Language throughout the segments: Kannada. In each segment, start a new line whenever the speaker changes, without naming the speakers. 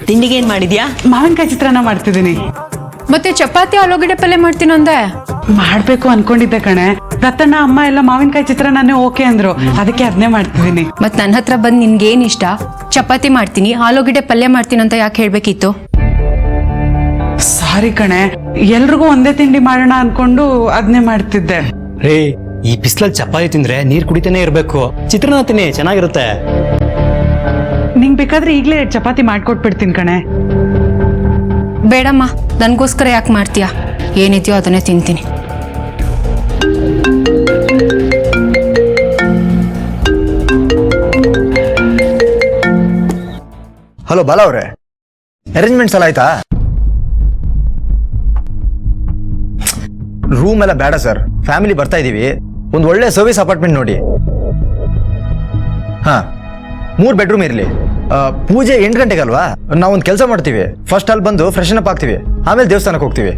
ತಿಂಡಿಗೆ ಏನ್ ಮಾಡಿದ್ಯಾ?
ಮಾವಿನಕಾಯಿ ಚಿತ್ರಾನ್ನ ಮಾಡ್ತಿದ್ದೀನಿ.
ಮತ್ತೆ ಚಪಾತಿ ಆಲೂಗಡ್ಡೆ ಪಲ್ಯ ಮಾಡ್ತೀನಂದೆ.
ಮಾಡ್ಬೇಕು ಅನ್ಕೊಂಡಿದ್ದೆ ಕಣೆ. ರತಣ್ಣ ಅಮ್ಮ ಎಲ್ಲ ಮಾವಿನಕಾಯಿ ಚಿತ್ರಾನ್ನನೇ ಓಕೆ ಅಂದ್ರು, ಅದಕ್ಕೆ ಅದನ್ನೇ ಮಾಡ್ತಿದ್ದೀನಿ.
ಮತ್ ನನ್ನ ಹತ್ರ ಬಂದ್ ನಿನ್ಗೇನ್ ಇಷ್ಟ? ಚಪಾತಿ ಮಾಡ್ತೀನಿ, ಆಲೂಗಡ್ಡೆ ಪಲ್ಯ ಮಾಡ್ತೀನಿ ಅಂತ ಯಾಕೆ ಹೇಳ್ಬೇಕಿತ್ತು?
ಸಾರಿ ಕಣೆ, ಎಲ್ರಿಗೂ ಒಂದೇ ತಿಂಡಿ ಮಾಡೋಣ ಅನ್ಕೊಂಡು ಅದನ್ನೇ ಮಾಡ್ತಿದ್ದೆ.
ರೇ, ಈ ಬಿಸಿಲಲ್ಲಿ ಚಪಾತಿ ತಿಂದ್ರೆ ನೀರ್ ಕುಡಿತಾನೆ ಇರ್ಬೇಕು. ಚಿತ್ರಾನ್ನ ತಿನ್ನಿ, ಚೆನ್ನಾಗಿರುತ್ತೆ.
ನಿಂಗ್ ಬೇಕಾದ್ರೆ ಈಗ್ಲೇ ಚಪಾತಿ ಮಾಡ್ಕೊಟ್ಬಿಡ್ತೀನಿ ಕಣೆ.
ಬೇಡಮ್ಮ, ನನ್ಗೋಸ್ಕರ ಯಾಕೆ ಮಾಡ್ತೀಯಾ? ಏನಿದೆಯೋ ಅದನ್ನೇ ತಿಂತೀನಿ.
ಹಲೋ ಬಾಲ ಅವ್ರೆ, ಅರೇಂಜ್ಮೆಂಟ್ಸ್ ಎಲ್ಲ ಆಯ್ತಾ? ರೂಮ್ ಎಲ್ಲ ಬೇಡ ಸರ್, ಫ್ಯಾಮಿಲಿ ಬರ್ತಾ ಇದೀವಿ. ಒಂದು ಒಳ್ಳೆ ಸರ್ವಿಸ್ ಅಪಾರ್ಟ್ಮೆಂಟ್ ನೋಡಿ. ಹಾ, 3 ಬೆಡ್ರೂಮ್ ಇರಲಿ. ಪೂಜೆ 8 ಗಂಟೆಗೆ ಅಲ್ವಾ? ನಾವೊಂದು ಕೆಲಸ ಮಾಡ್ತೀವಿ, ಫಸ್ಟ್ ಅಲ್ಲಿ ಬಂದು ಫ್ರೆಶನ್ ಅಪ್ ಆಗ್ತೀವಿ, ಆಮೇಲೆ ದೇವಸ್ಥಾನಕ್ಕೆ ಹೋಗ್ತೀವಿ.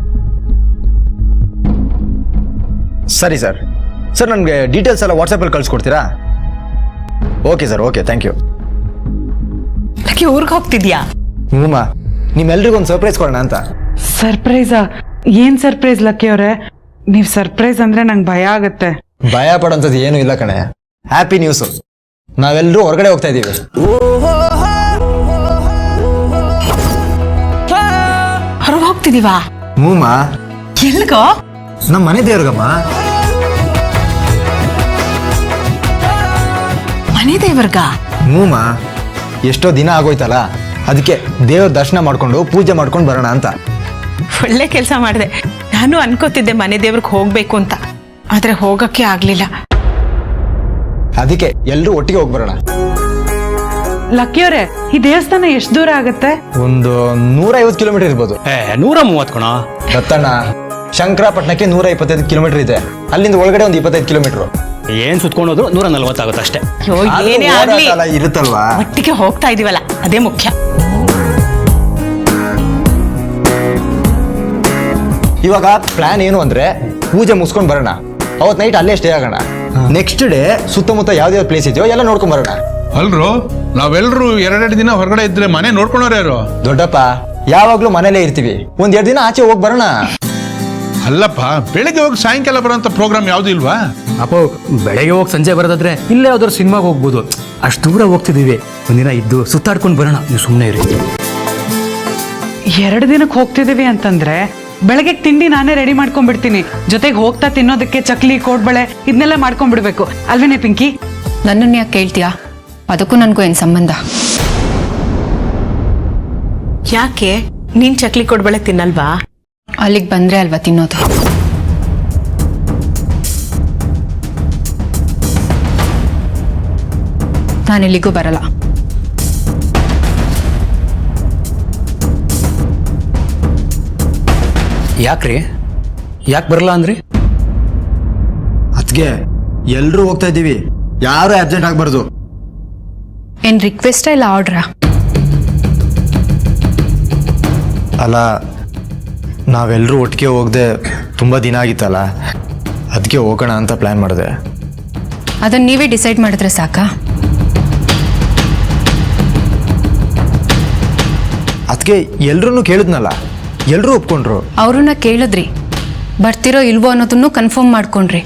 ಸರಿ ಸರ್. ಸರ್, ನನಗೆ ಡೀಟೇಲ್ಸ್ ಎಲ್ಲ ವಾಟ್ಸಪ್ಪಲ್ಲಿ ಕಳ್ಸಿಕೊಡ್ತೀರಾ? Okay sir, okay, thank you.
ಊರಿಗೆ ಹೋಗ್ತಿದ್ಯಾ?
ಹ್ಞೂಮ್ಮ, ನಿಮ್ಮೆಲ್ರಿಗೂ ಒಂದು ಸರ್ಪ್ರೈಸ್ ಕೊಡೋಣ ಅಂತ.
ಸರ್ಪ್ರೈಸಾ? ಏನ್ ಸರ್ಪ್ರೈಸ್ ಲಕ್ಕಿ ಅವ್ರೆ? ನೀವ್ ಸರ್ಪ್ರೈಸ್ ಅಂದ್ರೆ ನಂಗೆ ಭಯ ಆಗತ್ತೆ.
ಭಯ ಪಡೋಂಥದ್ದು ಏನೂ ಇಲ್ಲ ಕಣೆ. ಹ್ಯಾಪಿ ನ್ಯೂಸು, ನಾವೆಲ್ಲರೂ ಹೊರಗಡೆ ಹೋಗ್ತಾ ಇದ್ದೀವಿ.
ಹೊರಗೆ ಹೋಗ್ತಿದೀವಾ?
ಹ್ಞೂಮ್ಮ.
ಎಲ್ಗೋ?
ನಮ್ಮ ಮನೆ ದೇವ್ರಿಗಮ್ಮ.
ಮನೆ ದೇವ್ರಗ?
ಹ್ಞೂಮ್ಮ, ಎಷ್ಟೋ ದಿನ ಆಗೋಯ್ತಲ್ಲ, ಅದಕ್ಕೆ ದೇವ್ರ ದರ್ಶನ ಮಾಡ್ಕೊಂಡು ಪೂಜೆ ಮಾಡ್ಕೊಂಡು ಬರೋಣ ಅಂತ.
ಒಳ್ಳೆ ಕೆಲಸ ಮಾಡಿದೆ. ನಾನು ಅನ್ಕೋತಿದ್ದೆ ಮನೆ ದೇವ್ರಿಗೆ ಹೋಗ್ಬೇಕು ಅಂತ, ಆದ್ರೆ ಹೋಗಕ್ಕೆ ಆಗ್ಲಿಲ್ಲ.
ಅದಕ್ಕೆ ಎಲ್ಲರೂ ಒಟ್ಟಿಗೆ ಹೋಗಿ ಬರೋಣ.
ಲಕ್ಕಿ ಅವ್ರೆ, ಈ ದೇವಸ್ಥಾನ ಎಷ್ಟು ದೂರ ಆಗತ್ತೆ?
ಒಂದು 150 ಕಿಲೋಮೀಟರ್ ಇರ್ಬೋದು.
130 ಕಣ.
ದತ್ತಣ್ಣ, ಶಂಕರಾಪಟ್ಟಣಕ್ಕೆ 125 ಕಿಲೋಮೀಟರ್ ಇದೆ. ಅಲ್ಲಿಂದ ಒಳಗಡೆ ಒಂದು 25 ಕಿಲೋಮೀಟರ್.
ಏನ್ ಸುತ್ಕೊಂಡೋದ್ರು 140 ಆಗುತ್ತೆ ಅಷ್ಟೇ.
ಏನೇ ಆಗ್ಲಿ,
ಇರುತ್ತಲ್ವಾ,
ಒಟ್ಟಿಗೆ ಹೋಗ್ತಾ ಇದೀವಲ್ಲ, ಅದೇ ಮುಖ್ಯ.
ಇವಾಗ ಪ್ಲಾನ್ ಏನು ಅಂದ್ರೆ ಪೂಜೆ ಮುಗಿಸ್ಕೊಂಡು ಬರೋಣ, ಅವತ್ ನೈಟ್ ಅಲ್ಲೇ ಸ್ಟೇ ಆಗೋಣ. ನೆಕ್ಸ್ಟ್ ಡೇ ಸುತ್ತಮುತ್ತ ಯಾವ್ದಾವ್ದು ಪ್ಲೇಸ್ ಇದೆಯೋ ಎಲ್ಲ ನೋಡ್ಕೊಂಡ್ ಬರೋಣ.
ಅಲ್ರು, ನಾವೆಲ್ಲರೂ 2 ದಿನ ಹೊರಗಡೆ ಇದ್ರೆ ಮನೆ ನೋಡ್ಕೊಂಡವ್ರು ಯಾರು?
ದೊಡ್ಡಪ್ಪ, ಯಾವಾಗ್ಲೂ ಮನೇಲೇ ಇರ್ತೀವಿ, 1-2 ದಿನ ಆಚೆ ಹೋಗಿ ಬರೋಣ.
ಅಲ್ಲಪ್ಪ, ಬೆಳಿಗ್ಗೆ ಹೋಗಿ ಸಾಯಂಕಾಲ ಬರೋಂಥ ಪ್ರೋಗ್ರಾಮ್ ಯಾವ್ದು ಇಲ್ವಾ?
ಅಪ್ಪೋ, ಬೆಳಗ್ಗೆ ಹೋಗಿ ಸಂಜೆ ಬರೋದಾದ್ರೆ ಇಲ್ಲೇ ಯಾವ್ದಾದ್ರು ಸಿನಿಮಾಗೆ ಹೋಗ್ಬೋದು. ಅಷ್ಟು ದೂರ ಹೋಗ್ತಿದೀವಿ, ಒಂದಿನ ಇದ್ದು ಸುತ್ತಾಡ್ಕೊಂಡು ಬರೋಣ. ನೀವು ಸುಮ್ಮನೆ ಇರಿ.
2 ದಿನಕ್ಕೆ ಹೋಗ್ತಿದೀವಿ ಅಂತಂದ್ರೆ ಬೆಳಗ್ಗೆ ತಿಂಡಿ ನಾನೇ ರೆಡಿ ಮಾಡ್ಕೊಂಡ್ಬಿಡ್ತೀನಿ. ಜೊತೆಗೆ ಹೋಗ್ತಾ ತಿನ್ನೋದಕ್ಕೆ ಚಕ್ಲಿ, ಕೋಡ್ಬಳೆ ಇದನ್ನೆಲ್ಲ ಮಾಡ್ಕೊಂಡ್ಬಿಡ್ಬೇಕು ಅಲ್ವೇನೆ ಪಿಂಕಿ?
ನನ್ನನ್ನು ಯಾಕೆ ಕೇಳ್ತೀಯಾ? ಅದಕ್ಕೂ ನನಗೂ ಏನು ಸಂಬಂಧ?
ಯಾಕೆ ನೀನ್ ಚಕ್ಲಿ ಕೊಡ್ಬಳೆ ತಿನ್ನಲ್ವಾ?
ಅಲ್ಲಿಗೆ ಬಂದ್ರೆ ಅಲ್ವಾ ತಿನ್ನೋದು. ನಾನಿಲ್ಲಿಗೂ ಬರಲ್ಲ.
ಯಾಕ್ರಿ? ಯಾಕೆ ಬರಲ್ಲ ಅಂದ್ರಿ?
ಅದ್ಗೆ ಎಲ್ರೂ ಹೋಗ್ತಾ ಇದ್ದೀವಿ, ಯಾರು ಅಬ್ಸೆಂಟ್ ಆಗ್ಬಾರ್ದು.
ಏನ್ ರಿಕ್ವೆಸ್ಟಾ ಇಲ್ಲ ಆರ್ಡ್ರಾ?
ಅಲ್ಲ, ನಾವೆಲ್ಲರೂ ಒಟ್ಟಿಗೆ ಹೋಗದೆ ತುಂಬ ದಿನ ಆಗಿತ್ತಲ್ಲ, ಅದಕ್ಕೆ ಹೋಗೋಣ ಅಂತ ಪ್ಲ್ಯಾನ್ ಮಾಡಿದೆ.
ಅದನ್ನ ನೀವೇ ಡಿಸೈಡ್ ಮಾಡಿದ್ರೆ ಸಾಕಾ?
ಅದಕ್ಕೆ ಎಲ್ರೂ ಕೇಳಿದ್ನಲ್ಲ, ಎಲ್ಲರೂ ಒಪ್ಕೊಂಡ್ರು.
ಅವ್ರನ್ನ ಕೇಳಿದ್ರಿ, ಬರ್ತಿರೋ ಇಲ್ವೋ ಅನ್ನೋದನ್ನು ಕನ್ಫರ್ಮ್ ಮಾಡ್ಕೊಂಡ್ರಿ.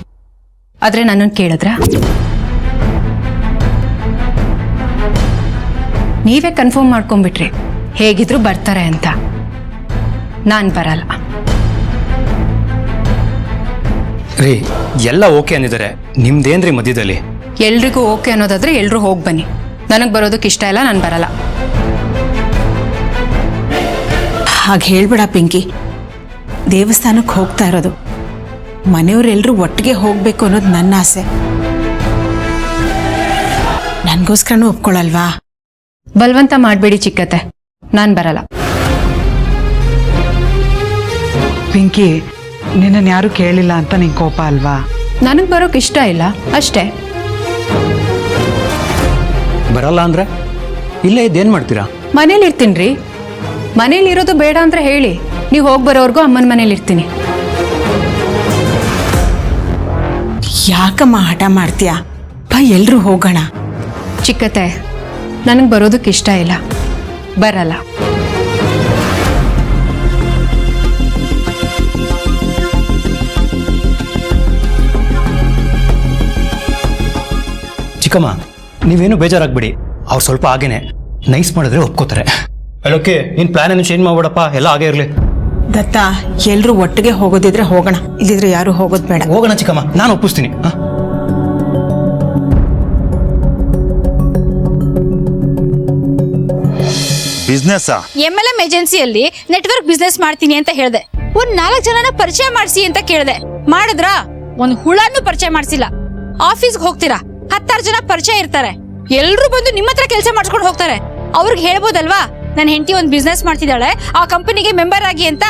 ಆದ್ರೆ ನನ್ನನ್ನು ಕೇಳಿದ್ರ? ನೀವೇ ಕನ್ಫರ್ಮ್ ಮಾಡ್ಕೊಂಡ್ಬಿಟ್ರಿ ಹೇಗಿದ್ರು ಬರ್ತಾರೆ ಅಂತ. ನಾನ್ ಬರಲ್ಲ
ರೀ. ಎಲ್ಲ ಓಕೆ ಅಂದಿದ್ದಾರೆ, ನಿಮ್ದೇನ್ರಿ ಮಧ್ಯದಲ್ಲಿ?
ಎಲ್ರಿಗೂ ಓಕೆ ಅನ್ನೋದಾದ್ರೆ ಎಲ್ರೂ ಹೋಗಿ ಬನ್ನಿ. ನನಗೆ ಬರೋದಕ್ಕೆ ಇಷ್ಟ ಇಲ್ಲ, ನಾನು ಬರಲ್ಲ.
ಹಾಗೆ ಹೇಳ್ಬೇಡ ಪಿಂಕಿ, ದೇವಸ್ಥಾನಕ್ಕೆ ಹೋಗ್ತಾ ಇರೋದು, ಮನೆಯವರೆಲ್ಲರೂ ಒಟ್ಟಿಗೆ ಹೋಗ್ಬೇಕು ಅನ್ನೋದು ನನ್ನ ಆಸೆ. ನನ್ಗೋಸ್ಕರನೂ ಒಪ್ಕೊಳ್ಳಲ್ವಾ?
ಬಲವಂತ ಮಾಡಬೇಡಿ ಚಿಕ್ಕತ್ತೆ, ನಾನು ಬರಲ್ಲ.
ಪಿಂಕಿ, ನಿನ್ನನ್ನು ಯಾರು ಕೇಳಿಲ್ಲ ಅಂತ ನಿಂಗೆ ಕೋಪ ಅಲ್ವಾ?
ನನಗೆ ಬರೋಕೆ ಇಷ್ಟ ಇಲ್ಲ ಅಷ್ಟೇ.
ಬರಲ್ಲ ಅಂದ್ರೆ ಇಲ್ಲೇ ಇದ್ದೇನು ಮಾಡ್ತೀರಾ?
ಮನೇಲಿ ಇರ್ತೀನಿ. ಮನೇಲಿ ಇರೋದು ಬೇಡ ಅಂದ್ರೆ ಹೇಳಿ, ನೀವು ಹೋಗಿ ಬರೋವರೆಗೂ ಅಮ್ಮನ ಮನೇಲಿ ಇರ್ತೀನಿ.
ಯಾಕಮ್ಮ ಹಠ ಮಾಡ್ತೀಯಾ? ಬಾ, ಎಲ್ರೂ ಹೋಗೋಣ.
ಚಿಕ್ಕತ್ತೆ, ನನಗೆ ಬರೋದಕ್ಕೆ ಇಷ್ಟ ಇಲ್ಲ. ಬರಲ್ಲ.
ಚಿಕ್ಕಮ್ಮ ನೀವೇನು ಬೇಜಾರಾಗ್ಬಿಡಿ, ಅವ್ರು ಸ್ವಲ್ಪ ಹಾಗೇನೆ ನೈಸ್ ಮಾಡಿದ್ರೆ ಒಪ್ಕೋತಾರೆ. ಅಲ್ಲೋಕೆ ನಿನ್ ಪ್ಲಾನ್ ಏನು ಚೇಂಜ್ ಮಾಡ್ಬೇಡಪ್ಪ, ಎಲ್ಲ ಹಾಗೆ ಇರಲಿ.
ದತ್ತ, ಎಲ್ರೂ ಒಟ್ಟಿಗೆ ಹೋಗೋದಿದ್ರೆ ಹೋಗೋಣ, ಇಲ್ಲಿದ್ರೆ ಯಾರು ಹೋಗೋದು ಬೇಡ.
ಹೋಗೋಣ ಚಿಕ್ಕಮ್ಮ, ನಾನು ಒಪ್ಪಿಸ್ತೀನಿ.
ಬಿಸ್ನೆಸ್
MLM ಏಜೆನ್ಸಿಯಲ್ಲಿ ನೆಟ್ವರ್ಕ್ ಬಿಸ್ನೆಸ್ ಮಾಡ್ತೀನಿ ಅಂತ ಹೇಳ್ದೆ. ಒಂದ್ 4 ಜನನ ಪರಿಚಯ ಮಾಡಿಸಿ ಅಂತ ಕೇಳ್ದೆ. ಮಾಡಿದ್ರಾ? ಒಂದ್ ಹುಳಾನು ಪರಿಚಯ ಮಾಡ್ಸಿಲ್ಲ. ಆಫೀಸ್ಗೆ ಹೋಗ್ತೀರಾ, 10 ಜನ ಪರಿಚಯ ಇರ್ತಾರೆ, ಎಲ್ರು ಬಂದು ನಿಮ್ಮ ಹತ್ರ ಕೆಲಸ ಮಾಡ್ಸ್ಕೊಂಡು ಹೋಗ್ತಾರೆ. ಅವ್ರಿಗೆ ಹೇಳ್ಬೋದಲ್ವಾ, ನನ್ನ ಹೆಂಡತಿ ಒಂದ್ ಬಿಸ್ನೆಸ್ ಮಾಡ್ತಿದ್ದಾಳೆ, ಆ ಕಂಪನಿಗೆ ಮೆಂಬರ್ ಆಗಿ ಅಂತ.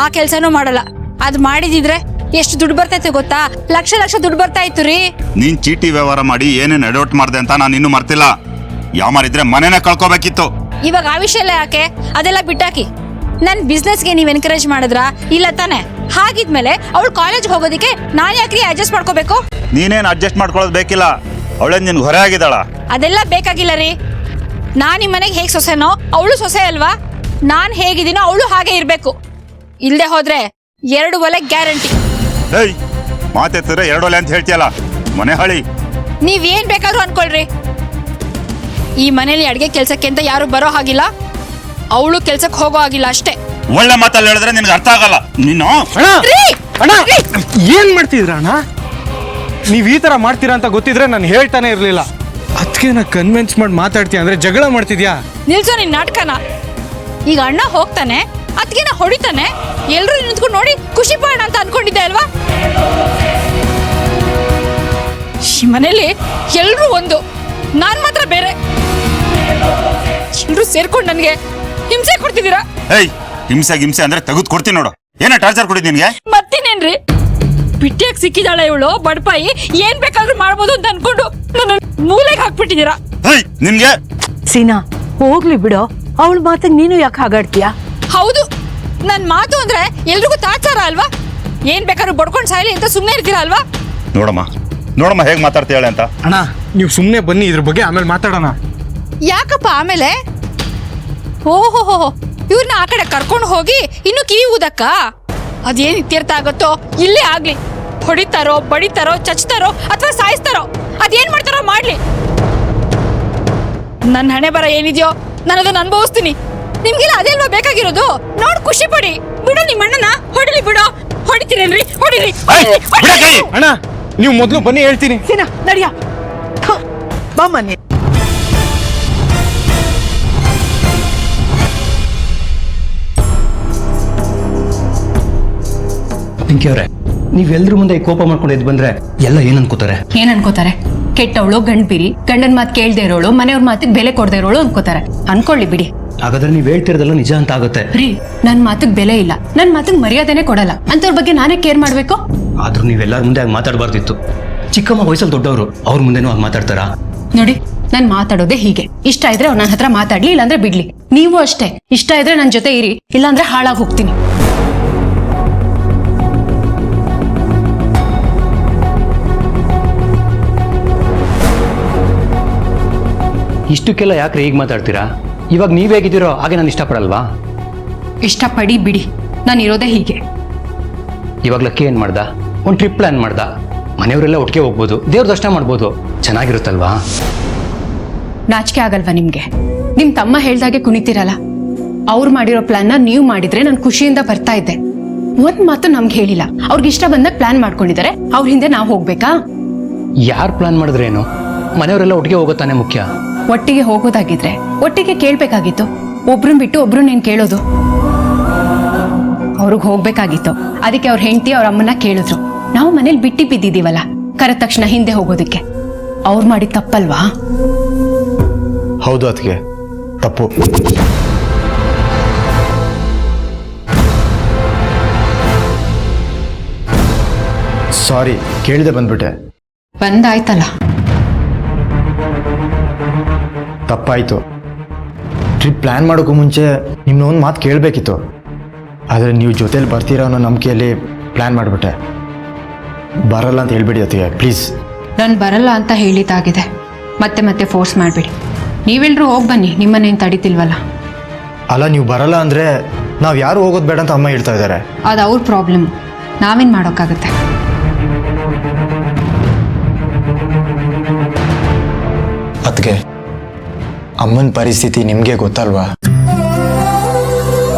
ಆ ಕೆಲ್ಸನೂ ಮಾಡಲ್ಲ. ಅದ್ ಮಾಡಿದಿದ್ರೆ ಎಷ್ಟು ದುಡ್ಡು ಬರ್ತೈತೆ ಗೊತ್ತಾ? ಲಕ್ಷ ಲಕ್ಷ ದುಡ್ಡು ಬರ್ತಾ ಇತ್ತು ರೀ.
ನೀನ್ ಚೀಟಿ ವ್ಯವಹಾರ ಮಾಡಿ ಏನೇನ್ ಎಡವಟ್ ಮಾಡ್ದೆ ಅಂತ ನಾನು ಇನ್ನೂ ಮರ್ತಿಲ್ಲ. ಯಾವ ಮಾರಿದ್ರೆ ಮನೆನ ಕಳ್ಕೊಬೇಕಿತ್ತು.
ಇವಾಗ ಆ ವಿಷಯ ಎಲ್ಲ ಯಾಕೆ, ಅದೆಲ್ಲ ಬಿಟ್ಟಾಕಿ. ನನ್ ಬಿಸ್ನೆಸ್ಗೆ ನೀವ್ ಎನ್ಕರೇಜ್ ಮಾಡಿದ್ರಾ? ಇಲ್ಲ ತಾನೆ. ಹಾಗಿದ್ಮೇಲೆ ಅವಳು ಕಾಲೇಜ್ ಹೋಗೋದಿಕ್ಕೆ ನಾನ್ ಯಾಕ್ರಿ ಅಡ್ಜಸ್ಟ್ ಮಾಡ್ಕೋಬೇಕು?
ನೀನೇನ್ ಅಡ್ಜಸ್ಟ್ ಮಾಡ್ಕೊಳ್ಳೋದು ಬೇಕಿಲ್ಲ, ಅವಳೇನ್ ನಿನ್ ಹೊರೆ ಆಗಿದ್ದಾಳ.
ಅದೆಲ್ಲ ಬೇಕಾಗಿಲ್ಲ ರೀ. ನಾನ್ ನಿಮ್ ಮನೆಗೆ ಹೇಗ್ ಸೊಸೆನೋ ಅವಳು ಸೊಸೆ ಅಲ್ವಾ? ನಾನ್ ಹೇಗಿದ್ದೀನೋ ಅವಳು ಹಾಗೆ ಇರ್ಬೇಕು. ಇಲ್ದೆ ಹೋದ್ರೆ 2 ಒಲೆ ಗ್ಯಾರಂಟಿ.
ಏಯ್, ಮಾತೆತ್ತಿದ್ರೆ 2 ಒಲೆ ಅಂತ ಹೇಳ್ತೀಯಲ್ಲ, ಮನೆ ಹಳಿ.
ನೀವೇನ್ ಬೇಕಾದ್ರೂ ಅನ್ಕೊಳ್ರಿ, ಈ ಮನೇಲಿ ಅಡ್ಗೆ ಕೆಲ್ಸಕ್ಕೆ ಅಂತ ಯಾರು ಬರೋ ಹಾಗಿಲ್ಲ, ಅವಳು ಕೆಲ್ಸಕ್ಕೆ ಹೋಗೋ ಹಾಗಿಲ್ಲ ಅಷ್ಟೇ.
ಒಳ್ಳೆ ಮಾತಲ್ಲಿ ಹೇಳಿದ್ರೆ ನಿನ್ಗೆ ಅರ್ಥ ಆಗಲ್ಲ. ನೀನು
ಅಣ್ಣ ಏನ್ ಮಾಡ್ತಿದ್ರ ಅಣ್ಣ? ನೀವ್ ಈ ತರ ಮಾಡ್ತೀರಾ ಅಂತ ಗೊತ್ತಿದ್ರೆ ನಾನು ಹೇಳ್ತಾನೆ ಇರ್ಲಿಲ್ಲ. ಅದಕ್ಕೆ ನಾ ಕನ್ವಿನ್ಸ್ ಮಾಡಿ ಮಾತಾಡ್ತೀಯ ಅಂದ್ರೆ ಜಗಳ ಮಾಡ್ತಿದ್ಯಾ?
ನಿಲ್ಸೋ ನಿನ್ ನಾಟಕನ. ಈಗ ಅಣ್ಣ ಹೋಗ್ತಾನೆ, ಅದಕ್ಕೆ ನಾ ಹೊಡಿತಾನೆ, ಎಲ್ರು ನಿಂತ್ಕೊಂಡು ನೋಡಿ ಖುಷಿ ಪಡೋಣ ಅಂತ ಅನ್ಕೊಂಡಿದ್ದೆ ಅಲ್ವಾ? ಈ ಮನೇಲಿ ಎಲ್ರು ಒಂದು, ನಾನ್ ಮಾತ್ರ ಬೇರೆ. ಎಲ್ರು ಸೇರ್ಕೊಂಡು ನನ್ಗೆ ಹಿಂಸೆ ಕೊಡ್ತಿದ್ದೀರಾ.
ಏಯ್, ಹಿಂಸೆ ಅಂದ್ರೆ ತೆಗೆದು ಕೊಡ್ತೀನಿ ನೋಡು. ಏನ ಟಾರ್ಚರ್ ಕೊಡಿ ನಿನ್ಗೆ?
ಮತ್ತೇನೇನ್ರಿ, ಬಿಟ್ಟಿಯಾಗಿ ಸಿಕ್ಕಿದಾಳೆ ಇವಳು ಬಡಪಾಯಿ, ಏನ್ ಬೇಕಾದ್ರೂ ಮಾಡ್ಬೋದು ಅಂತ ಅನ್ಕೊಂಡು ನನ್ನ ಮೂಲೆಗೆ ಹಾಕ್ಬಿಟ್ಟಿದ್ದೀರಾ.
ಏಯ್, ನಿನ್ಗೆ
ಸೀನಾ ಹೋಗ್ಲಿ ಬಿಡೋ, ಅವಳ ಮಾತಿಗೆ ನೀನು ಯಾಕೆ ಹಾಗಾಡ್ತೀಯ?
ಹೌದು, ನನ್ ಮಾತು ಅಂದ್ರೆ ಎಲ್ರಿಗೂ ತಾಚಾರ ಅಲ್ವಾ? ಏನ್ ಬೇಕಾದ್ರೂ ಬಡ್ಕೊಂಡ್ ಸಾಯ್ಲಿ ಅಂತ ಸುಮ್ನೆ ಇರ್ತೀರಾ ಅಲ್ವಾ?
ನೋಡಮ್ಮ ಹೇಗ್ ಮಾತಾಡ್ತೀಯಾಳೆ ಅಂತ.
ಅಣ್ಣ ನೀವು ಸುಮ್ಮನೆ ಬನ್ನಿ, ಇದ್ರ ಬಗ್ಗೆ ಆಮೇಲೆ ಮಾತಾಡೋಣ.
ಯಾಕಪ್ಪ ಆಮೇಲೆ? ಓಹೋ, ಇವ್ರನ್ನ ಆ ಕಡೆ ಕರ್ಕೊಂಡು ಹೋಗಿ ಇನ್ನು ಕಿವಿ ಊದಕ್ಕ? ಅದೇನ್ ಇತ್ಯರ್ಥ ಆಗತ್ತೋ ಇಲ್ಲೇ ಆಗ್ಲಿ. ಹೊಡಿತಾರೋ, ಬಡಿತಾರೋ, ಚಚ್ತಾರೋ ಅಥವಾ ಸಾಯಿಸ್ತಾರೋ, ಅದೇನ್ ಮಾಡ್ತಾರೋ ಮಾಡ್ಲಿ. ನನ್ನ ಹಣೆ ಬರ ಏನಿದೆಯೋ ನಾನು ಅದನ್ನ ಅನುಭವಿಸ್ತೀನಿ. ನಿಮ್ಗೆಲ್ಲ ಅದೆಲ್ವಾ ಬೇಕಾಗಿರೋದು? ನೋಡ್ ಖುಷಿ ಪಡಿ. ಬಿಡು ನಿಮ್ಮ ಅಣ್ಣನ, ಹೊಡಿಲಿ ಬಿಡು. ಹೊಡಿತೀರೇನ್ರಿ? ಹೊಡಿಲಿ.
ಅಣ್ಣ ನೀವು ಮೊದಲು ಬನ್ನಿ, ಹೇಳ್ತೀನಿ.
ಸೀನಾ ನಡಿಯ ಬಾ ಮನೆ.
ಪಿಂಕಿ ಅವರೇ, ನೀವೆಲ್ಲರ ಮುಂದೆ ಈ ಕೋಪ ಮಾಡ್ಕೊಂಡು ಎದ್ದು ಬಂದ್ರೆ ಎಲ್ಲ ಏನ್ ಅನ್ಕೋತಾರೆ?
ಏನ್ ಅನ್ಕೋತಾರೆ? ಕೆಟ್ಟವಳು, ಗಂಡ್ಬಿರಿ, ಗಂಡನ್ ಮಾತು ಕೇಳ್ದೆ ಇರೋಳು, ಮನೆಯವ್ರ ಮಾತಿಗೆ ಬೆಲೆ ಕೊಡದೆ ಇರೋಳು ಅನ್ಕೋತಾರೆ. ಅನ್ಕೊಳ್ಳಿ ಬಿಡಿ.
ಹಾಗಾದ್ರೆ ನೀವ್ ಹೇಳ್ತಿರೋದೆಲ್ಲ ನಿಜ ಅಂತ ಆಗುತ್ತೆ.
ರೀ, ನನ್ ಮಾತಿಗೆ ಬೆಲೆ ಇಲ್ಲ, ನನ್ ಮಾತಿಗೆ ಮರ್ಯಾದೆನೆ ಕೊಡಲ್ಲ ಅಂತವ್ರ ಬಗ್ಗೆ ನಾನೇ ಕೇರ್ ಮಾಡ್ಬೇಕು?
ಆದ್ರೂ ನೀವೆಲ್ಲರ ಮುಂದೆ ಆಗ ಮಾತಾಡಬಾರ್ದಿತ್ತು. ಚಿಕ್ಕಮ್ಮ ವಯಸ್ಸಲ್ಲಿ ದೊಡ್ಡವರು, ಅವ್ರ ಮುಂದೆನೂ ಆಗ ಮಾತಾಡ್ತಾರಾ?
ನೋಡಿ, ನಾನ್ ಮಾತಾಡೋದೇ ಹೀಗೆ. ಇಷ್ಟ ಇದ್ರೆ ಅವ್ರ ನನ್ನ ಹತ್ರ ಮಾತಾಡ್ಲಿ, ಇಲ್ಲಾಂದ್ರೆ ಬಿಡ್ಲಿ. ನೀವು ಅಷ್ಟೇ, ಇಷ್ಟ ಇದ್ರೆ ನನ್ ಜೊತೆ ಇರಿ, ಇಲ್ಲಾಂದ್ರೆ ಹಾಳಾಗಿ ಹೋಗ್ತೀನಿ.
ಇಷ್ಟಕ್ಕೆಲ್ಲ ಯಾಕ್ರೆ ಈಗ ಮಾತಾಡ್ತೀರಾ? ಇವಾಗ ನೀವ್ ಹೇಗಿದ್ದೀರೋ ಹಾಗೆ ನಾನು ಇಷ್ಟಪಡಲ್ವಾ?
ಇಷ್ಟಪಡಿ ಬಿಡಿ, ನಾನು ಇರೋದೇ ಹೀಗೆ.
ಇವಾಗ ಲಕ್ಕಿ ಏನ್ ಮಾಡ್ದ? ಒಂದು ಟ್ರಿಪ್ ಪ್ಲಾನ್ ಮಾಡ್ದ. ಮನೆಯವರೆಲ್ಲ ಒಟ್ಟಿಗೆ ಹೋಗ್ಬೋದು, ದೇವ್ರ ದರ್ಶನ ಮಾಡ್ಬೋದು, ಚೆನ್ನಾಗಿರುತ್ತಲ್ವಾ?
ನಾಚಿಕೆ ಆಗಲ್ವಾ ನಿಮ್ಗೆ? ನಿಮ್ ತಮ್ಮ ಹೇಳ್ದಾಗೆ ಕುಣಿತೀರಲ್ಲ. ಅವ್ರು ಮಾಡಿರೋ ಪ್ಲಾನ್ನ ನೀವು ಮಾಡಿದ್ರೆ ನಾನು ಖುಷಿಯಿಂದ ಬರ್ತಾ ಇದ್ದೆ. ಒಂದ್ ಮಾತು ನಮ್ಗೆ ಹೇಳಿಲ್ಲ. ಅವ್ರಿಗೆ ಇಷ್ಟ ಬಂದಾಗ ಪ್ಲಾನ್ ಮಾಡ್ಕೊಂಡಿದ್ದಾರೆ, ಅವ್ರ ಹಿಂದೆ ನಾವು ಹೋಗ್ಬೇಕಾ?
ಯಾರು ಪ್ಲಾನ್ ಮಾಡಿದ್ರೇನು? ಮನೆಯವರೆಲ್ಲ ಒಟ್ಟಿಗೆ ಹೋಗೋತಾನೆ ಮುಖ್ಯ.
ಒಟ್ಟಿಗೆ ಹೋಗೋದಾಗಿದ್ರೆ ಒಟ್ಟಿಗೆ ಕೇಳ್ಬೇಕಾಗಿತ್ತು. ಒಬ್ರನ್ ಬಿಟ್ಟು ಒಬ್ರು ನೀನ್ ಕೇಳೋದು? ಅವ್ರಿಗೆ ಹೋಗ್ಬೇಕಾಗಿತ್ತು, ಅದಕ್ಕೆ ಅವ್ರ ಹೆಂಡತಿ ಅವ್ರ ಅಮ್ಮನ್ನ ಕೇಳಿದ್ರು. ನಾವು ಮನೇಲಿ ಬಿಟ್ಟಿ ಬಿದ್ದಿದ್ದೀವಲ್ಲ, ಕರೆದ ತಕ್ಷಣ ಹಿಂದೆ ಹೋಗೋದಕ್ಕೆ. ಅವ್ರು ಮಾಡಿದ ತಪ್ಪಲ್ವಾ?
ಹೌದು, ಅದಕ್ಕೆ ತಪ್ಪು. ಸಾರಿ, ಕೇಳಿದೆ ಬಂದ್ಬಿಟ್ಟೆ.
ಬಂದಾಯ್ತಲ್ಲ.
ತಪ್ಪಾಯಿತು. ಟ್ರಿಪ್ ಪ್ಲ್ಯಾನ್ ಮಾಡೋಕ್ಕೂ ಮುಂಚೆ ನಿಮ್ಮನ್ನ ಒಂದು ಮಾತು ಕೇಳಬೇಕಿತ್ತು. ಆದರೆ ನೀವು ಜೊತೇಲಿ ಬರ್ತೀರಾ ಅನ್ನೋ ನಂಬಿಕೆಯಲ್ಲಿ ಪ್ಲ್ಯಾನ್ ಮಾಡಿಬಿಟ್ಟೆ. ಬರಲ್ಲ ಅಂತ ಹೇಳ್ಬಿಡಿ ಅತ್ತಿಗೆ, ಪ್ಲೀಸ್.
ನಾನು ಬರಲ್ಲ ಅಂತ ಹೇಳಿದ್ದಾಗಿದೆ, ಮತ್ತೆ ಮತ್ತೆ ಫೋರ್ಸ್ ಮಾಡಬೇಡಿ. ನೀವೆಲ್ಲರೂ ಹೋಗಿ ಬನ್ನಿ, ನಿಮ್ಮನ್ನೇನು ತಡಿತಿಲ್ವಲ್ಲ.
ಅಲ್ಲ ನೀವು ಬರಲ್ಲ ಅಂದರೆ ನಾವು ಯಾರು ಹೋಗೋದು ಬೇಡ ಅಂತ ಅಮ್ಮ ಹೇಳ್ತಾ ಇದ್ದಾರೆ.
ಅದು ಅವ್ರ ಪ್ರಾಬ್ಲಮ್, ನಾವೇನು ಮಾಡೋಕ್ಕಾಗುತ್ತೆ?
ಅದಕ್ಕೆ ಅಮ್ಮನ ಪರಿಸ್ಥಿತಿ ನಿಮಗೆ ಗೊತ್ತಲ್ವಾ?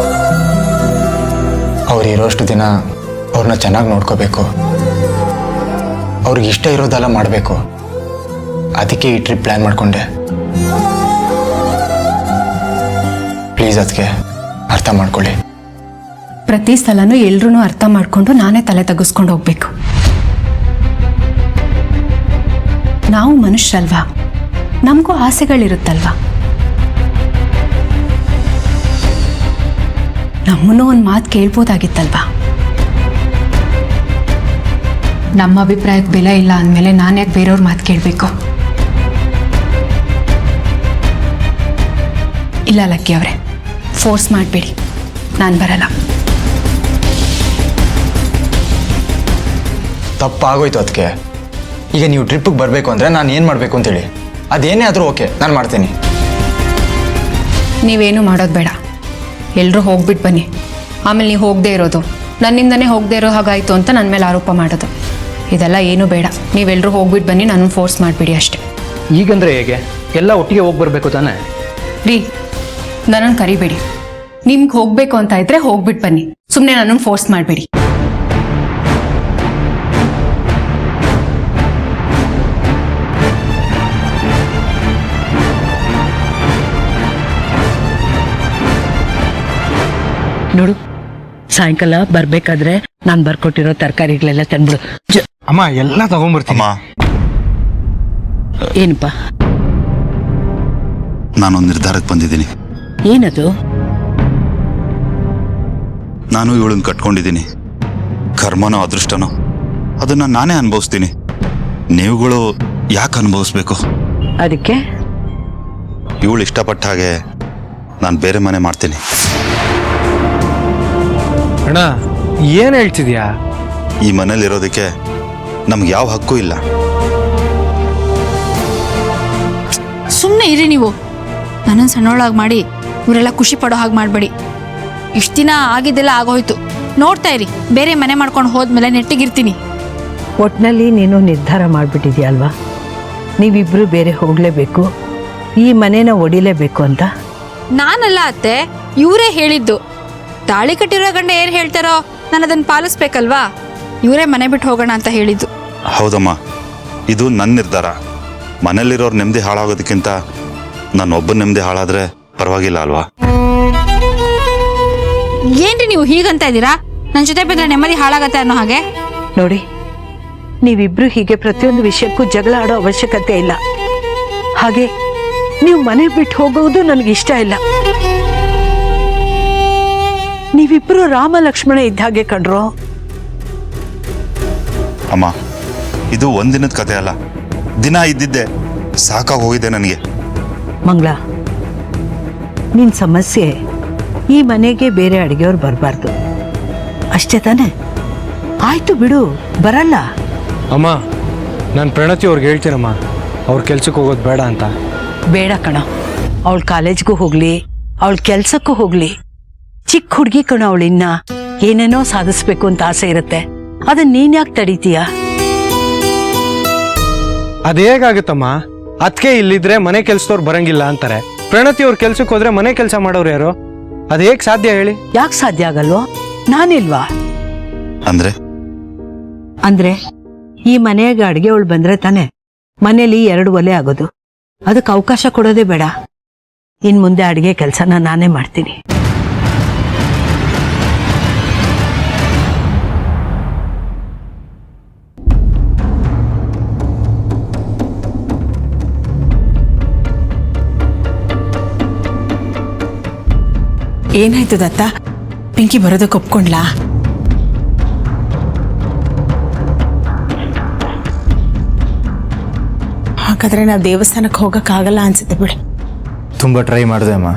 ಅವ್ರು ಇರೋಷ್ಟು ದಿನ ಅವ್ರನ್ನ ಚೆನ್ನಾಗಿ ನೋಡ್ಕೋಬೇಕು, ಅವ್ರಿಗೆ ಇಷ್ಟ ಇರೋದೆಲ್ಲ ಮಾಡಬೇಕು. ಅದಕ್ಕೆ ಈ ಟ್ರಿಪ್ ಪ್ಲ್ಯಾನ್ ಮಾಡಿಕೊಂಡೆ. ಪ್ಲೀಸ್ ಅದಕ್ಕೆ ಅರ್ಥ ಮಾಡ್ಕೊಳ್ಳಿ.
ಪ್ರತಿ ಸಲನೂ ಎಲ್ರೂ ಅರ್ಥ ಮಾಡ್ಕೊಂಡು ನಾನೇ ತಲೆ ತಗ್ಗಿಸ್ಕೊಂಡು ಹೋಗ್ಬೇಕು. ನಾವು ಮನುಷ್ಯರಲ್ವಾ, ನಮಗೂ ಆಸೆಗಳಿರುತ್ತಲ್ವಾ. ನಮ್ಮನ್ನೂ ಒಂದು ಮಾತು ಕೇಳ್ಬೋದಾಗಿತ್ತಲ್ವಾ. ನಮ್ಮ ಅಭಿಪ್ರಾಯಕ್ಕೆ ಬೆಲೆ ಇಲ್ಲ ಅಂದಮೇಲೆ ನಾನು ಯಾಕೆ ಬೇರೆಯವ್ರ ಮಾತು ಕೇಳಬೇಕು? ಇಲ್ಲ ಲಕ್ಕಿ ಅವರೇ, ಫೋರ್ಸ್ ಮಾಡಬೇಡಿ, ನಾನು ಬರಲ್ಲ.
ತಪ್ಪಾಗೋಯ್ತು ಅದಕ್ಕೆ. ಈಗ ನೀವು ಟ್ರಿಪ್ಪಿಗೆ ಬರಬೇಕು ಅಂದರೆ ನಾನು ಏನು ಮಾಡಬೇಕು ಅಂತೇಳಿ. ಅದೇನೇ ಆದರೂ ಓಕೆ, ನಾನು ಮಾಡ್ತೀನಿ.
ನೀವೇನು ಮಾಡೋದು ಬೇಡ, ಎಲ್ಲರೂ ಹೋಗ್ಬಿಟ್ಟು ಬನ್ನಿ. ಆಮೇಲೆ ನೀವು ಹೋಗದೆ ಇರೋದು, ನನ್ನಿಂದನೇ ಹೋಗದೆ ಇರೋ ಹಾಗಾಯಿತು ಅಂತ ನನ್ನ ಮೇಲೆ ಆರೋಪ ಮಾಡೋದು, ಇದೆಲ್ಲ ಏನೂ ಬೇಡ. ನೀವೆಲ್ಲರೂ ಹೋಗ್ಬಿಟ್ಟು ಬನ್ನಿ, ನಾನು ಫೋರ್ಸ್ ಮಾಡಿಬಿಡಿ ಅಷ್ಟೇ.
ಈಗಂದ್ರೆ ಹೇಗೆ? ಎಲ್ಲ ಒಟ್ಟಿಗೆ ಹೋಗಿ ಬರಬೇಕು ತಾನೆ?
ರೀ, ನನ್ನನ್ನು ಕರಿಬೇಡಿ. ನಿಮ್ಗೆ ಹೋಗಬೇಕು ಅಂತ ಇದ್ರೆ ಹೋಗ್ಬಿಟ್ಟು ಬನ್ನಿ, ಸುಮ್ಮನೆ ನನ್ನನ್ನು ಫೋರ್ಸ್ ಮಾಡಬೇಡಿ.
ನೋಡು, ಸಾಯಂಕಾಲ ಬರ್ಬೇಕಾದ್ರೆ ನಾನು ಬರ್ಕೊಟ್ಟಿರೋ ತರಕಾರಿಗಳೆಲ್ಲ ತಂದ್ಬಿಡು.
ಅಮ್ಮ ಎಲ್ಲ ತಗೊಂಡ್ಬರ್ತೀನಿ.
ಅಮ್ಮ,
ಏನಪ್ಪ?
ನಾನೊಂದು ನಿರ್ಧಾರಕ್ಕೆ ಬಂದಿದ್ದೀನಿ.
ಏನದು?
ನಾನು ಇವಳನ್ನ ಕಟ್ಕೊಂಡಿದ್ದೀನಿ. ಕರ್ಮನೋ ಅದೃಷ್ಟನೋ ಅದನ್ನು ನಾನೇ ಅನುಭವಿಸ್ತೀನಿ. ನೀವುಗಳು ಯಾಕೆ ಅನುಭವಿಸ್ಬೇಕು?
ಅದಕ್ಕೆ
ಇವಳು ಇಷ್ಟಪಟ್ಟ ಹಾಗೆ ನಾನು ಬೇರೆ ಮನೆ ಮಾಡ್ತೀನಿ.
ಅಣ್ಣ ಏನು ಹೇಳ್ತಿದ್ಯಾ?
ಈ ಮನೇಲಿರೋದಕ್ಕೆ ನಮ್ಗೆ ಯಾವ ಹಕ್ಕು ಇಲ್ಲ.
ಸುಮ್ಮನೆ ಇರಿ ನೀವು. ನನ್ನನ್ನು ಸಣ್ಣೊಳಾಗಿ ಮಾಡಿ ಇವರೆಲ್ಲ ಖುಷಿ ಪಡೋ ಹಾಗೆ ಮಾಡಬೇಡಿ. ಇಷ್ಟು ದಿನ ಆಗಿದ್ದೆಲ್ಲ ಆಗೋಯ್ತು. ನೋಡ್ತಾ ಇರಿ, ಬೇರೆ ಮನೆ ಮಾಡ್ಕೊಂಡು ಹೋದ್ಮೇಲೆ ನೆಟ್ಟಿಗಿರ್ತೀನಿ.
ಒಟ್ನಲ್ಲಿ ನೀನು ನಿರ್ಧಾರ ಮಾಡಿಬಿಟ್ಟಿದ್ಯಾ ಅಲ್ವಾ? ನೀವಿಬ್ರು ಬೇರೆ ಹೋಗಲೇಬೇಕು, ಈ ಮನೇನ ಒಡಿಲೇಬೇಕು ಅಂತ.
ನಾನಲ್ಲ ಅತ್ತೆ, ಇವರೇ ಹೇಳಿದ್ದು. ತಾಳಿ ಕಟ್ಟಿರೋ ಗಂಡ ಏನು ಹೇಳ್ತಾರೋ ನಾನು ಅದನ್ನು ಪಾಲಿಸ್ಬೇಕಲ್ವಾ. ಇವರೇ ಮನೆ ಬಿಟ್ಟು ಹೋಗೋಣ ಅಂತ ಹೇಳಿದ್ದು.
ಹೌದಮ್ಮ, ಇದು ನನ್ನ ನಿರ್ಧಾರ. ಮನೇಲಿರೋರು ನೆಮ್ಮದಿ ಹಾಳಾಗೋದಕ್ಕಿಂತ ನಾನೊಬ್ಬನ ನೆಮ್ಮದಿ ಹಾಳಾದ್ರೆ ಪರವಾಗಿಲ್ಲ ಅಲ್ವಾ?
ಏನ್ರಿ ನೀವು ಹೀಗಂತ ಇದ್ದೀರಾ? ನನ್ನ ಜೊತೆ ಬಂದ್ರೆ ನೆಮ್ಮದಿ ಹಾಳಾಗತ್ತೆ ಅನ್ನೋ ಹಾಗೆ.
ನೋಡಿ, ನೀವಿಬ್ರು ಹೀಗೆ ಪ್ರತಿಯೊಂದು ವಿಷಯಕ್ಕೂ ಜಗಳ ಆಡೋ ಅವಶ್ಯಕತೆ ಇಲ್ಲ. ಹಾಗೆ ನೀವು ಮನೆ ಬಿಟ್ಟು ಹೋಗೋದು ನನಗಿಷ್ಟ ಇಲ್ಲ. ನೀವಿಬ್ರು ರಾಮ ಲಕ್ಷ್ಮಣ ಇದ್ದ ಹಾಗೆ ಕಂಡ್ರೋ.
ಅಮ್ಮ, ಇದು ಒಂದಿನದ ಕತೆ ಅಲ್ಲ, ದಿನ ಇದ್ದಿದ್ದೆ ಸಾಕಾಗಿ ಹೋಗಿದೆ ನನಗೆ.
ಮಂಗಳ, ನಿನ್ನ ಸಮಸ್ಯೆ ಈ ಮನೆಗೆ ಬೇರೆ ಅಡುಗೆಯವ್ರು ಬರಬಾರ್ದು ಅಷ್ಟೇ ತಾನೆ? ಆಯ್ತು ಬಿಡು, ಬರಲ್ಲ.
ಅಮ್ಮ, ನಾನು ಪ್ರಣತಿ ಅವ್ರಿಗೆ ಹೇಳ್ತೀನಮ್ಮ, ಅವ್ರ ಕೆಲ್ಸಕ್ಕೆ ಹೋಗೋದು ಬೇಡ ಅಂತ.
ಬೇಡ ಕಣ, ಅವಳ ಕಾಲೇಜ್ಗೂ ಹೋಗ್ಲಿ, ಅವಳ ಕೆಲ್ಸಕ್ಕೂ ಹೋಗ್ಲಿ. ಚಿಕ್ಕ ಹುಡುಗಿ ಕಣ, ಅವಳಿನ್ನ ಏನೇನೋ ಸಾಧಿಸ್ಬೇಕು ಅಂತ ಆಸೆ ಇರುತ್ತೆ. ಅದನ್ನ ನೀನ್ ಯಾಕೆ ತಡೀತೀಯ?
ಅದು ಹೇಗಾಗುತ್ತಮ್ಮ? ಅದಕ್ಕೆ ಇಲ್ಲಿದ್ರೆ ಮನೆ ಕೆಲ್ಸದವ್ರು ಬರಂಗಿಲ್ಲ ಅಂತಾರೆ. ಪ್ರಣತಿ ಅವ್ರ ಕೆಲ್ಸಕ್ಕೆ ಹೋದ್ರೆ ಮನೆ ಕೆಲಸ ಮಾಡೋರು ಯಾರು? ಅದು ಹೇಗೆ ಸಾಧ್ಯ ಹೇಳಿ?
ಯಾಕೆ ಸಾಧ್ಯ ಆಗಲ್ವೋ? ನಾನಿಲ್ವಾ? ಅಂದ್ರೆ ಈ ಮನೆಯಾಗ ಅಡ್ಗೆ ಅವಳು ಬಂದ್ರೆ ತಾನೆ ಮನೇಲಿ 2 ಒಲೆ ಆಗೋದು. ಅದಕ್ಕೆ ಅವಕಾಶ ಕೊಡೋದೇ ಬೇಡ. ಇನ್ ಮುಂದೆ ಅಡ್ಗೆ ಕೆಲಸನ ನಾನೇ ಮಾಡ್ತೀನಿ.
ಏನಾಯ್ತು ದತ್ತ? ಪಿಂಕಿ ಬರೋದಕ್ಕೆ ಒಪ್ಕೊಂಡ್ಲಾ? ಹಾಗಾದ್ರೆ ನಾವು ದೇವಸ್ಥಾನಕ್ಕೆ ಹೋಗಕ್ಕಾಗಲ್ಲ ಅನ್ಸುತ್ತೆ ಬಿಡಿ.
ತುಂಬ ಟ್ರೈ ಮಾಡಿದೆ ಅಮ್ಮ.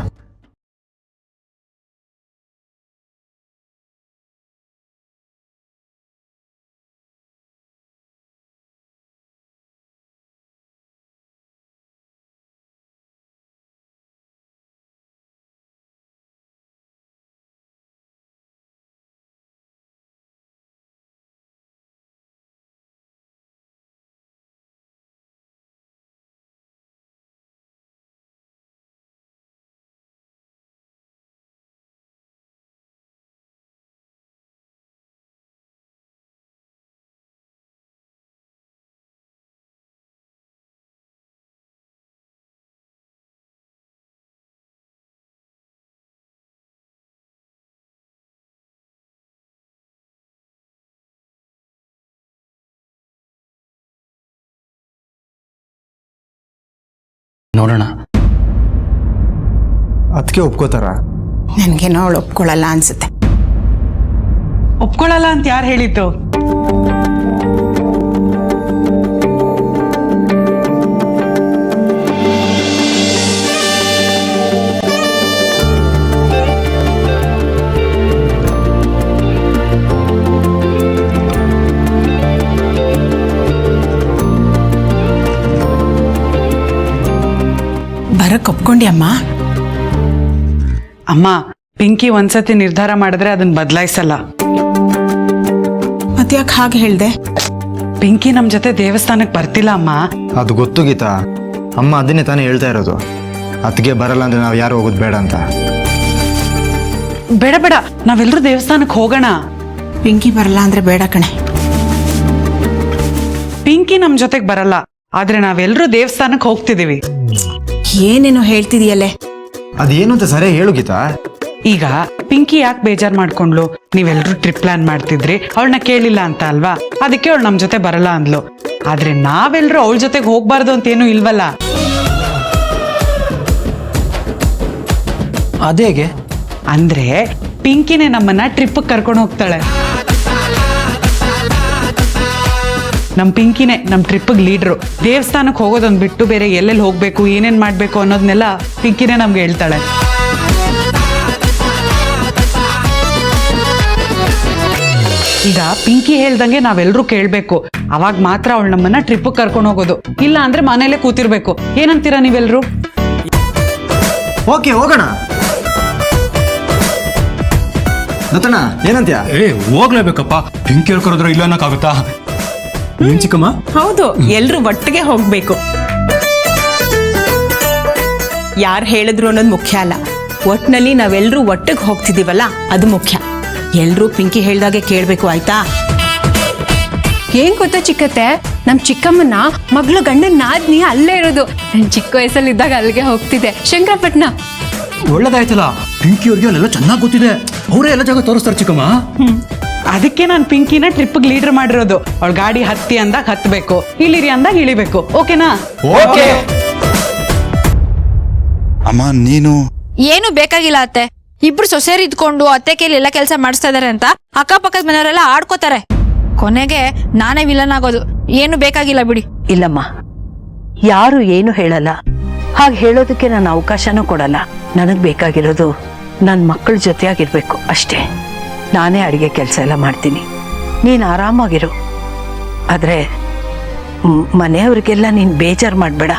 ನೋಡೋಣ.
ಅದಕ್ಕೆ ಒಪ್ಕೋತಾರ?
ನನಗೇನೋ ಅವಳು ಒಪ್ಕೊಳ್ಳಲ್ಲ ಅನ್ಸುತ್ತೆ.
ಒಪ್ಕೊಳ್ಳಲ್ಲ ಅಂತ ಯಾರು ಹೇಳಿದ್ದು?
ಬರಕ್ ಒಪ್ಕೊಂಡಿ ಅಮ್ಮ?
ಅಮ್ಮ, ಪಿಂಕಿ ಒಂದ್ಸತಿ ನಿರ್ಧಾರ ಮಾಡಿದ್ರೆ ಅದನ್ನ ಬದಲಾಯಿಸಲ್ಲ.
ಮತ್ತ್ಯಾಕೆ ಹಾಗೆ ಹೇಳ್ದೆ?
ಪಿಂಕಿ ನಮ್ ಜೊತೆ ದೇವಸ್ಥಾನಕ್ಕೆ ಬರ್ತಿಲ್ಲ ಅಮ್ಮ.
ಅದು ಗೊತ್ತು ಗೀತಾ, ಅಮ್ಮ ಅದನ್ನೇ ತಾನೇ ಹೇಳ್ತಾ ಇರೋದು. ಅದಕ್ಕೆ ಬರಲ್ಲ ಅಂದ್ರೆ ನಾವು ಯಾರು ಹೋಗೋದು ಬೇಡ ಅಂತ.
ಬೇಡ ಬೇಡ, ನಾವೆಲ್ಲರೂ ದೇವಸ್ಥಾನಕ್ಕೆ ಹೋಗೋಣ.
ಪಿಂಕಿ ಬರಲ್ಲ ಅಂದ್ರೆ ಬೇಡ ಕಣೆ.
ಪಿಂಕಿ ನಮ್ ಜೊತೆಗೆ ಬರಲ್ಲ, ಆದ್ರೆ ನಾವೆಲ್ಲರೂ ದೇವಸ್ಥಾನಕ್ಕೆ ಹೋಗ್ತಿದೀವಿ.
ಏನೇನೋ ಹೇಳ್ತಿದೀಯಲ್ಲೇ.
ಅದೇನು ಅಂತ ಸರಿ ಹೇಳು ಗೀತಾ.
ಈಗ ಪಿಂಕಿ ಯಾಕೆ ಬೇಜಾರ್ ಮಾಡ್ಕೊಂಡ್ಲು? ನೀವೆಲ್ಲರೂ ಟ್ರಿಪ್ ಪ್ಲಾನ್ ಮಾಡ್ತಿದ್ರಿ, ಅವಳನ್ನ ಕೇಳಿಲ್ಲ ಅಂತ ಅಲ್ವಾ? ಅದಕ್ಕೆ ಅವಳು ನಮ್ ಜೊತೆ ಬರಲ್ಲ ಅಂದ್ಲು. ಆದ್ರೆ ನಾವೆಲ್ಲರೂ ಅವಳ ಜೊತೆಗೆ ಹೋಗ್ಬಾರ್ದು ಅಂತ ಏನು ಇಲ್ವಲ್ಲ.
ಅದೇಗೆ?
ಅಂದ್ರೆ ಪಿಂಕಿನೇ ನಮ್ಮನ್ನ ಟ್ರಿಪ್ ಕರ್ಕೊಂಡು ಹೋಗ್ತಾಳೆ. ನಮ್ ಪಿಂಕಿನೇ ನಮ್ ಟ್ರಿಪ್ ಲೀಡ್ರು. ದೇವಸ್ಥಾನಕ್ಕೆ ಹೋಗೋದೊಂದ್ ಬಿಟ್ಟು ಬೇರೆ ಎಲ್ಲೆಲ್ಲಿ ಹೋಗ್ಬೇಕು, ಏನೇನ್ ಮಾಡ್ಬೇಕು ಅನ್ನೋದನ್ನೆಲ್ಲ ಪಿಂಕಿನೇ ನಮ್ಗೆ ಹೇಳ್ತಾಳೆ. ಈಗ ಪಿಂಕಿ ಹೇಳ್ದಂಗೆ ನಾವೆಲ್ಲರೂ ಕೇಳ್ಬೇಕು, ಅವಾಗ ಮಾತ್ರ ಅವಳು ನಮ್ಮನ್ನ ಟ್ರಿಪ್ ಕರ್ಕೊಂಡು ಹೋಗೋದು. ಇಲ್ಲ ಅಂದ್ರೆ ಮನೇಲೆ ಕೂತಿರ್ಬೇಕು. ಏನಂತೀರಾ ನೀವೆಲ್ರು?
ಓಕೆ, ಹೋಗೋಣ. ದತ್ತಣ್ಣ ಏನಂತ್ಯ?
ಹೋಗ್ಲೇಬೇಕಪ್ಪ. ಪಿಂಕಿ ಹೇಳ್ಕೊರೋದ್ರ ಇಲ್ಲ ಅನ್ನಕ್ಕಾಗುತ್ತಾ? ಏನ್ ಚಿಕ್ಕಮ್ಮ?
ಹೌದು, ಎಲ್ರು ಒಟ್ಟಿಗೆ ಹೋಗ್ಬೇಕು. ಯಾರು ಹೇಳಿದ್ರು ಅನ್ನೋದು ಮುಖ್ಯ ಅಲ್ಲ, ಒಟ್ನಲ್ಲಿ ನಾವೆಲ್ಲರೂ ಒಟ್ಟಿಗೆ ಹೋಗ್ತಿದೀವಲ್ಲ ಅದು ಮುಖ್ಯ. ಎಲ್ರೂ ಪಿಂಕಿ ಹೇಳ್ದಾಗೆ ಕೇಳ್ಬೇಕು, ಆಯ್ತಾ?
ಏನ್ ಗೊತ್ತಾ ಚಿಕ್ಕತ್ತೆ, ನಮ್ ಚಿಕ್ಕಮ್ಮನ ಮಗಳು ಗಂಡನ್ ನಾದ್ನಿ ಅಲ್ಲೇ ಇರೋದು. ನನ್ ಚಿಕ್ಕ ವಯಸ್ಸಲ್ಲಿದ್ದಾಗ ಅಲ್ಲಿಗೆ ಹೋಗ್ತಿದ್ದೆ, ಶಂಕರಪಟ್ಟಣ.
ಒಳ್ಳೇದಾಯ್ತಲ್ಲ, ಪಿಂಕಿ ಅವ್ರಿಗೆ ಅಲ್ಲೆಲ್ಲ ಚೆನ್ನಾಗಿ ಗೊತ್ತಿದೆ. ಅವರೇ ಎಲ್ಲ ಜಾಗ ತೋರಿಸ್ತಾರೆ ಚಿಕ್ಕಮ್ಮ.
ಅದಕ್ಕೆ ನಾನು ಪಿಂಕಿನ ಟ್ರಿಪ್ ಲೀಡರ್ ಮಾಡಿರೋದು. ಅವಳ ಗಾಡಿ ಹತ್ತಿ ಅಂದಾಗ ಹತ್ಬೇಕು, ಇಳಿರಿ ಅಂದಾಗ ಇಳಿಬೇಕು. ಓಕೆನಾ?
ಓಕೆ.
ಅಮ್ಮ ನೀನು
ಏನು ಬೇಕಾಗಿಲ್ಲ ಅತ್ತೆ. ಇಬ್ರು ಸೊಸೆಯರು ಇದ್ಕೊಂಡು ಅತ್ತೆ ಕೈಲಿ ಎಲ್ಲ ಕೆಲಸ ಮಾಡಿಸ್ತಾ ಇದಾರೆ ಅಂತ ಅಕ್ಕಪಕ್ಕದ ಮನೆಯವರೆಲ್ಲ ಆಡ್ಕೋತಾರೆ. ಕೊನೆಗೆ ನಾನೇ ವಿಲನ್ ಆಗೋದು. ಏನು ಬೇಕಾಗಿಲ್ಲ ಬಿಡಿ.
ಇಲ್ಲಮ್ಮ, ಯಾರು ಏನು ಹೇಳಲ್ಲ. ಹಾಗೆ ಹೇಳೋದಕ್ಕೆ ನಾನು ಅವಕಾಶನೂ ಕೊಡಲ್ಲ. ನನಗೆ ಬೇಕಾಗಿರೋದು ನನ್ನ ಮಕ್ಕಳ ಜೊತೆಯಾಗಿರ್ಬೇಕು ಅಷ್ಟೇ. ನಾನೇ ಅಡುಗೆ ಕೆಲಸ ಎಲ್ಲ ಮಾಡ್ತೀನಿ, ನೀನು ಆರಾಮಾಗಿರು. ಆದರೆ ಮನೆಯವ್ರಿಗೆಲ್ಲ ನೀನು ಬೇಜಾರು ಮಾಡಬೇಡ.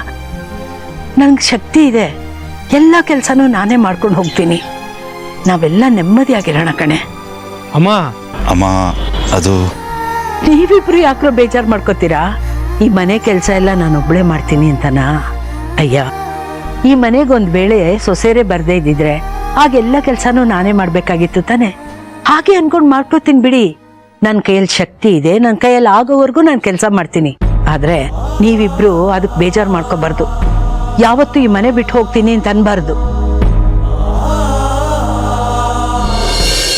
ನನಗೆ ಶಕ್ತಿ ಇದೆ, ಎಲ್ಲ ಕೆಲಸನೂ ನಾನೇ ಮಾಡ್ಕೊಂಡು ಹೋಗ್ತೀನಿ. ನಾವೆಲ್ಲ ನೆಮ್ಮದಿಯಾಗಿರೋಣ ಕಣೆ.
ಅಮ್ಮ
ಅಮ್ಮ ಅದು
ನೀವಿಬ್ರು ಯಾಕ್ರೋ ಬೇಜಾರು ಮಾಡ್ಕೋತೀರಾ? ಈ ಮನೆ ಕೆಲಸ ಎಲ್ಲ ನಾನು ಒಬ್ಬಳೇ ಮಾಡ್ತೀನಿ ಅಂತನಾ? ಅಯ್ಯ, ಈ ಮನೆಗೊಂದು ವೇಳೆ ಸೊಸೆರೇ ಬರ್ದೇ ಇದ್ದಿದ್ರೆ ಆಗೆಲ್ಲ ಕೆಲಸನೂ ನಾನೇ ಮಾಡಬೇಕಾಗಿತ್ತು ತಾನೆ. ಹಾಗೆ ಅನ್ಕೊಂಡು ಮಾಡ್ಕೋತೀನಿ ಬಿಡಿ. ನನ್ನ ಕೈಯಲ್ಲಿ ಶಕ್ತಿ ಇದೆ, ನನ್ನ ಕೈಯಲ್ಲಿ ಆಗೋವರೆಗೂ ನಾನು ಕೆಲಸ ಮಾಡ್ತೀನಿ. ಆದ್ರೆ ನೀವಿಬ್ರು ಅದಕ್ಕೆ ಬೇಜಾರು ಮಾಡ್ಕೋಬಾರ್ದು. ಯಾವತ್ತೂ ಈ ಮನೆ ಬಿಟ್ಟು ಹೋಗ್ತೀನಿ ಅಂತ ಅನ್ಬಾರ್ದು.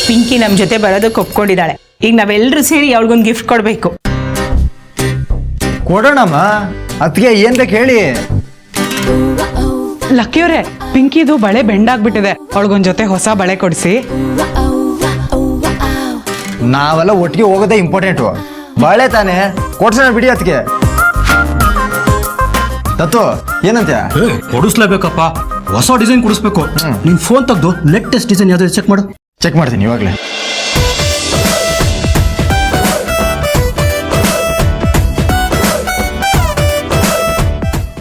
ಪಿಂಕಿ ನಮ್ ಜೊತೆ ಬರೋದಕ್ಕೆ ಒಪ್ಕೊಂಡಿದ್ದಾಳೆ. ಈಗ ನಾವೆಲ್ಲರೂ ಸೇರಿ ಅವಳಿಗೊಂದು ಗಿಫ್ಟ್ ಕೊಡ್ಬೇಕು.
ಕೊಡೋಣಮ್ಮ. ಅದಕ್ಕೆ ಏನ್ ಬೇಕು ಹೇಳಿ.
ಲಕ್ಕಿಯವ್ರೆ, ಪಿಂಕಿದು ಬಳೆ ಬೆಂಡಾಗ್ಬಿಟ್ಟಿದೆ. ಅವಳಿಗೊಂದ್ ಜೊತೆ ಹೊಸ ಬಳೆ ಕೊಡಿಸಿ.
ನಾವೆಲ್ಲ ಒಟ್ಟಿಗೆ ಹೋಗೋದೇ ಇಂಪಾರ್ಟೆಂಟು. ಬಾಳೆ ತಾನೆ, ಕೊಡ್ಸೋಣ ಬಿಡಿ. ಅದಕ್ಕೆ ತತ್ತು ಏನಂತ್ಯ?
ಕೊಡಿಸ್ಲೇಬೇಕಪ್ಪ, ಹೊಸ ಡಿಸೈನ್ ಕೊಡಿಸ್ಬೇಕು. ನಿನ್ ಫೋನ್ ತೆಗ್ದು ಲೇಟೆಸ್ಟ್ ಡಿಸೈನ್ ಯಾವ್ದು ಚೆಕ್ ಮಾಡು.
ಚೆಕ್ ಮಾಡ್ತೀನಿ ಇವಾಗಲೇ.